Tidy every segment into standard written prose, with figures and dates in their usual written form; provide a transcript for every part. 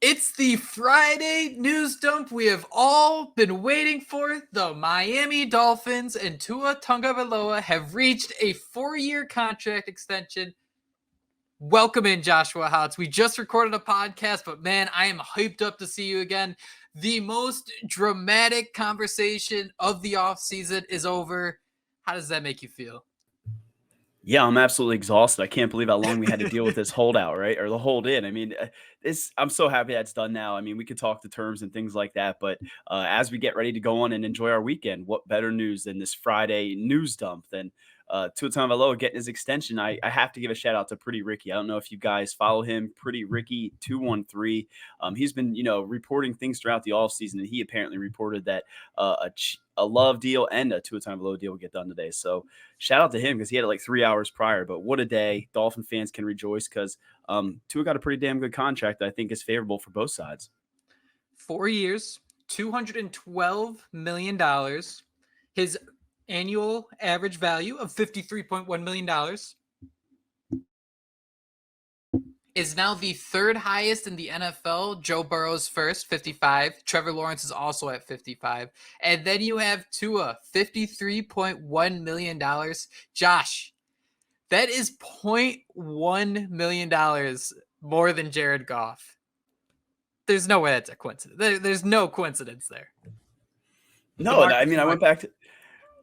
It's the Friday news dump we have all been waiting for. The Miami Dolphins and Tua Tagovailoa have reached a 4-year contract extension. Welcome in, Joshua Houtz. We just recorded a podcast, but man, I am hyped up to see you again. The most dramatic conversation of the offseason is over. How does that make you feel? Yeah, I'm absolutely exhausted. I can't believe how long we had to deal with this holdout, right? Or the hold in. I mean, I'm so happy that's done now. I mean, we could talk the terms and things like that, but as we get ready to go on and enjoy our weekend, what better news than this Friday news dump than Tua Tagovailoa getting his extension? I have to give a shout out to Pretty Ricky. I don't know if you guys follow him, Pretty Ricky 213. He's been, reporting things throughout the offseason, and he apparently reported that a love deal and a Tua Tagovailoa deal will get done today. So shout out to him because he had it like 3 hours prior. But what a day! Dolphin fans can rejoice because Tua got a pretty damn good contract that I think is favorable for both sides. 4 years, $212 million. His annual average value of $53.1 million is now the third highest in the NFL. Joe Burrow's first, 55. Trevor Lawrence is also at 55. And then you have Tua, $53.1 million. Josh, that is $0.1 million more than Jared Goff. There's no way that's a coincidence. There's no coincidence there. No, I mean, I went back to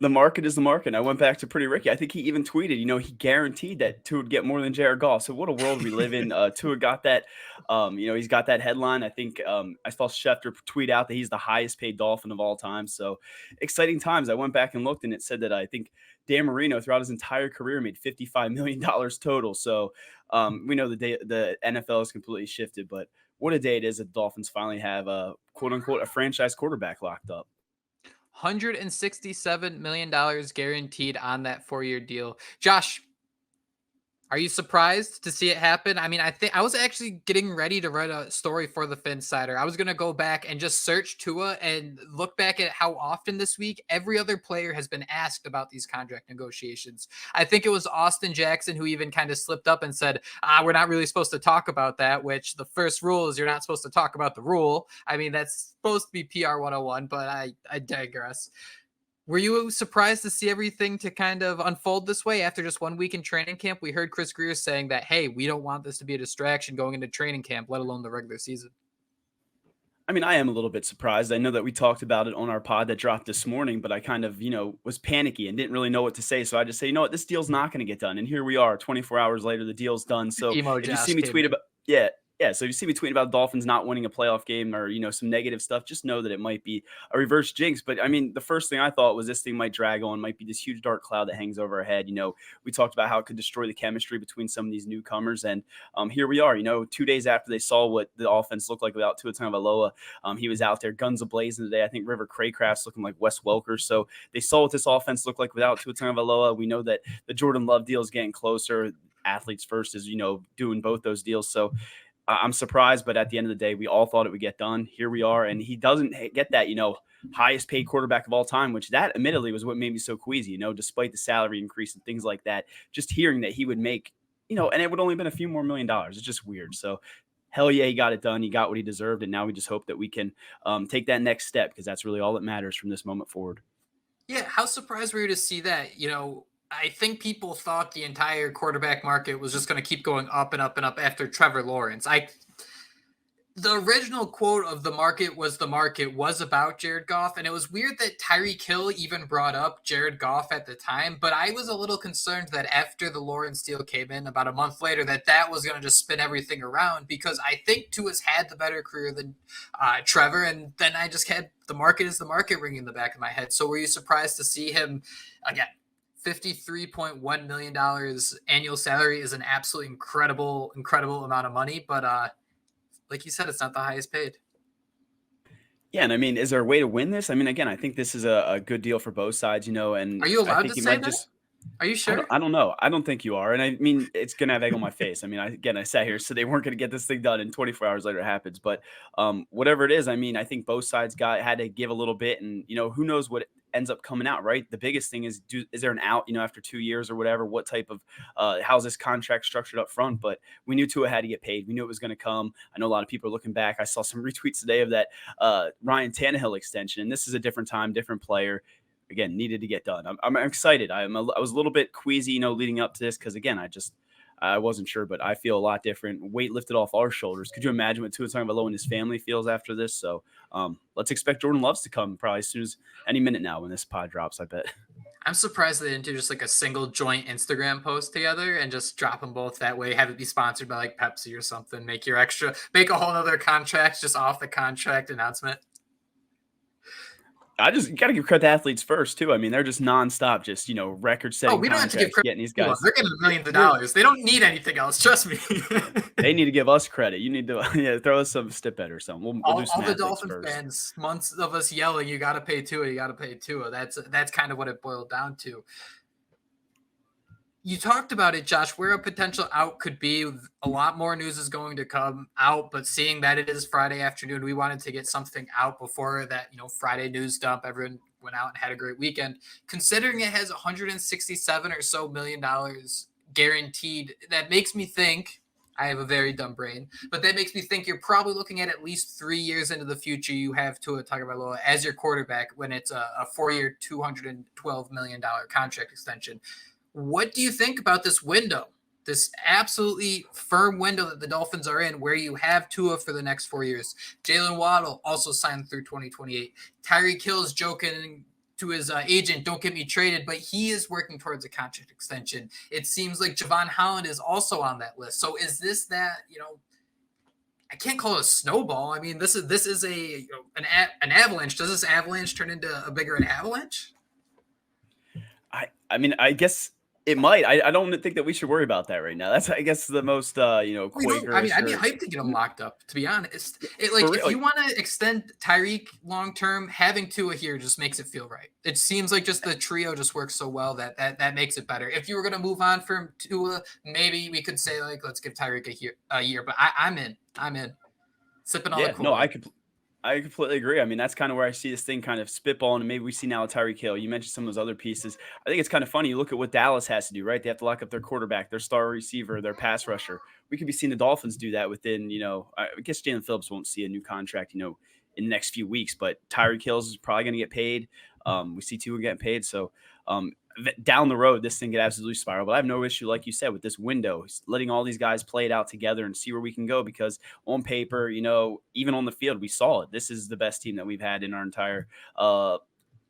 the market is the market. I went back to Pretty Ricky. I think he even tweeted, he guaranteed that Tua would get more than Jared Goff. So what a world we live in. Tua got that, he's got that headline. I think I saw Schefter tweet out that he's the highest paid Dolphin of all time. So exciting times. I went back and looked, and it said that I think Dan Marino throughout his entire career made $55 million total. So we know the NFL has completely shifted, but what a day it is that the Dolphins finally have a quote unquote a franchise quarterback locked up. $167 million guaranteed on that 4-year deal. Josh, are you surprised to see it happen? I mean, I think I was actually getting ready to write a story for the Finsider. I was going to go back and just search Tua and look back at how often this week every other player has been asked about these contract negotiations. I think it was Austin Jackson who even kind of slipped up and said, we're not really supposed to talk about that, which the first rule is you're not supposed to talk about the rule. I mean, that's supposed to be PR 101, but I digress. Were you surprised to see everything to kind of unfold this way after just 1 week in training camp? We heard Chris Greer saying that, hey, we don't want this to be a distraction going into training camp, let alone the regular season. I mean, I am a little bit surprised. I know that we talked about it on our pod that dropped this morning, but I kind of, was panicky and didn't really know what to say. So I just say, you know what, this deal's not going to get done. And here we are 24 hours later, the deal's done. So if you see me tweet about, so if you see me tweeting about Dolphins not winning a playoff game or, some negative stuff, just know that it might be a reverse jinx. But I mean, the first thing I thought was this thing might drag on, might be this huge dark cloud that hangs over our head. We talked about how it could destroy the chemistry between some of these newcomers. And here we are, 2 days after they saw what the offense looked like without Tua Tagovailoa. He was out there guns a-blazing today. I think River Craycraft's looking like Wes Welker. So they saw what this offense looked like without Tua Tagovailoa. We know that the Jordan Love deal is getting closer. Athletes First is, doing both those deals. So I'm surprised, but at the end of the day, we all thought it would get done. Here we are, and he doesn't get that, highest paid quarterback of all time, which that admittedly was what made me so queasy, despite the salary increase and things like that. Just hearing that he would make, and it would only have been a few more $1 million. It's just weird. So hell yeah, he got it done. He got what he deserved, and now we just hope that we can take that next step because that's really all that matters from this moment forward. Yeah, how surprised were you to see that? I think people thought the entire quarterback market was just going to keep going up and up and up after Trevor Lawrence. The original quote of the market was about Jared Goff, and it was weird that Tyreek Hill even brought up Jared Goff at the time, but I was a little concerned that after the Lawrence deal came in about a month later that was going to just spin everything around because I think Tua's had the better career than Trevor, and then I just had the market is the market ringing in the back of my head. So were you surprised to see him again? $53.1 million annual salary is an absolutely incredible amount of money. But like you said, it's not the highest paid. Yeah, and I mean, is there a way to win this? I mean, again, I think this is a good deal for both sides, and are you allowed to say that? Are you sure? I don't know. I don't think you are. And I mean, it's going to have egg on my face. I mean, I sat here, so they weren't going to get this thing done, and 24 hours later it happens. But whatever it is, I mean, I think both sides had to give a little bit, and who knows what ends up coming out, right? The biggest thing is, is there an out, after 2 years or whatever? What type of, how's this contract structured up front? But we knew Tua had to get paid. We knew it was going to come. I know a lot of people are looking back. I saw some retweets today of that Ryan Tannehill extension, and this is a different time, different player. Again, needed to get done. I'm excited. I was a little bit queasy, leading up to this because, again, I wasn't sure, but I feel a lot different. Weight lifted off our shoulders. Could you imagine what Tua Tagovailoa and his family feels after this? So let's expect Jordan Loves to come probably as soon as any minute now when this pod drops, I bet. I'm surprised they didn't do just like a single joint Instagram post together and just drop them both that way. Have it be sponsored by like Pepsi or something. Make a whole other contract just off the contract announcement. You got to give credit to athletes first too. I mean, they're just nonstop, just record-setting. Oh, we don't have to give credit getting these guys. They're getting millions of dollars. They don't need anything else. Trust me. They need to give us credit. You need to throw us some stip bet or something. We'll do some all the Dolphins first. fans, months of us yelling, "You got to pay Tua. You got to pay Tua." That's kind of what it boiled down to. You talked about it, Josh, where a potential out could be. A lot more news is going to come out, but seeing that it is Friday afternoon, we wanted to get something out before that, Friday news dump. Everyone went out and had a great weekend. Considering it has 167 or so million dollars guaranteed, that makes me think, I have a very dumb brain, but that makes me think you're probably looking at least 3 years into the future. You have Tua Tagovailoa as your quarterback when it's a 4-year, $212 million contract extension. What do you think about this window, this absolutely firm window that the Dolphins are in, where you have Tua for the next 4 years? Jalen Waddle also signed through 2028. Tyreek Hill is joking to his agent, "Don't get me traded," but he is working towards a contract extension. It seems like Javon Holland is also on that list. So is this that, I can't call it a snowball. I mean, this is an avalanche. Does this avalanche turn into a bigger avalanche? I mean, I guess it might. I don't think that we should worry about that right now. That's, I guess, the most Quaker. I'd be hyped to get him locked up, to be honest. If you want to extend Tyreek long term, having Tua here just makes it feel right. It seems like just the trio just works so well that makes it better. If you were going to move on from Tua, maybe we could say let's give Tyreek a year. But I'm in. Sipping all the cool. No, I completely agree. I mean, that's kind of where I see this thing kind of spitballing, and maybe we see now Tyreek Hill. You mentioned some of those other pieces. I think it's kind of funny. You look at what Dallas has to do, right? They have to lock up their quarterback, their star receiver, their pass rusher. We could be seeing the Dolphins do that within, I guess Jalen Phillips won't see a new contract, in the next few weeks, but Tyreek Hill is probably going to get paid. We see Tua getting paid. So down the road, this thing could absolutely spiral. But I have no issue, like you said, with this window, letting all these guys play it out together and see where we can go. Because on paper, even on the field, we saw it. This is the best team that we've had in our entire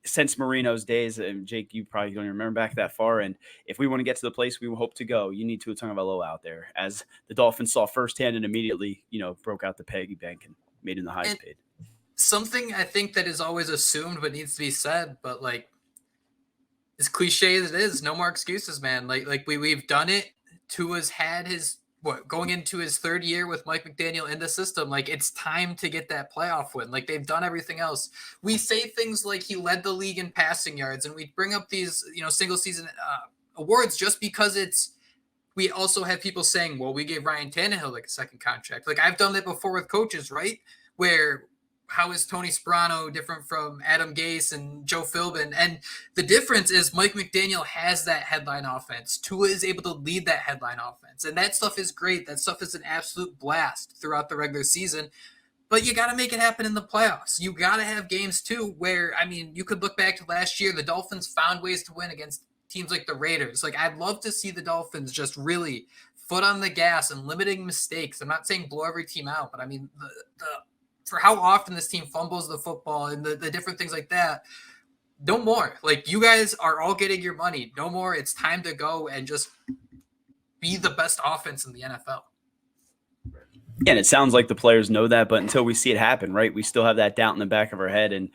since Marino's days. And Jake, you probably don't even remember back that far. And if we want to get to the place we hope to go, you need Tua Tagovailoa out there, as the Dolphins saw firsthand and immediately, broke out the piggy bank and made him the highest paid. Something I think that is always assumed but needs to be said, but as cliche as it is, no more excuses, man. We've done it. Tua's had his going into his third year with Mike McDaniel in the system. It's time to get that playoff win. They've done everything else. We say things like he led the league in passing yards, and we bring up these single season awards just because we also have people saying, well, we gave Ryan Tannehill a second contract. I've done that before with coaches, right? Where how is Tony Sparano different from Adam Gase and Joe Philbin? And the difference is Mike McDaniel has that headline offense. Tua is able to lead that headline offense. And that stuff is great. That stuff is an absolute blast throughout the regular season. But you got to make it happen in the playoffs. You got to have games, too, where, you could look back to last year. The Dolphins found ways to win against teams like the Raiders. I'd love to see the Dolphins just really foot on the gas and limiting mistakes. I'm not saying blow every team out, but for how often this team fumbles the football and the different things like that, no more. You guys are all getting your money. No more. It's time to go and just be the best offense in the NFL. Yeah, and it sounds like the players know that, but until we see it happen, right, we still have that doubt in the back of our head. And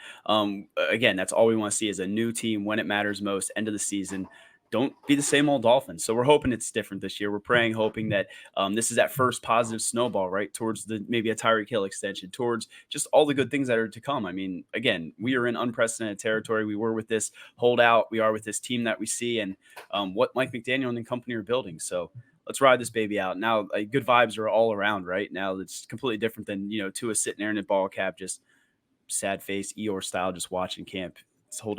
again, that's all we want to see is a new team when it matters most, end of the season. Don't be the same old Dolphins. So we're hoping it's different this year. We're praying, hoping that this is that first positive snowball, right, towards maybe a Tyreek Hill extension, towards just all the good things that are to come. Again, we are in unprecedented territory. We were with this holdout. We are with this team that we see and what Mike McDaniel and the company are building. So let's ride this baby out. Now, good vibes are all around right now. It's completely different than, Tua sitting there in a ball cap, just sad face, Eeyore style, just watching camp. It's a whole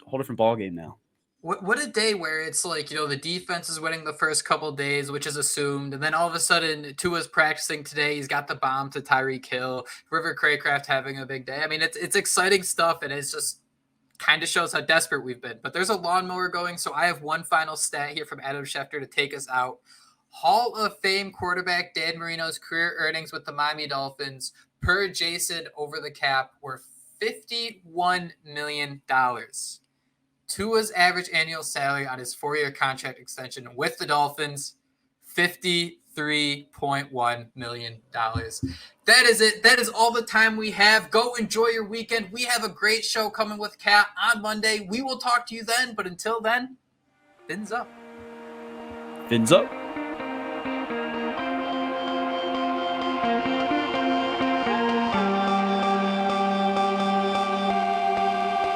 whole different ballgame now. What a day where it's like, the defense is winning the first couple of days, which is assumed. And then all of a sudden, Tua's practicing today. He's got the bomb to Tyreek Hill. River Craycraft having a big day. I mean, it's exciting stuff, and it's just kind of shows how desperate we've been. But there's a lawnmower going, so I have one final stat here from Adam Schefter to take us out. Hall of Fame quarterback Dan Marino's career earnings with the Miami Dolphins per Jason over the cap were $51 million. Tua's average annual salary on his 4-year contract extension with the Dolphins, $53.1 million. That is it. That is all the time we have. Go enjoy your weekend. We have a great show coming with Kat on Monday. We will talk to you then, but until then, fins up. Fins up.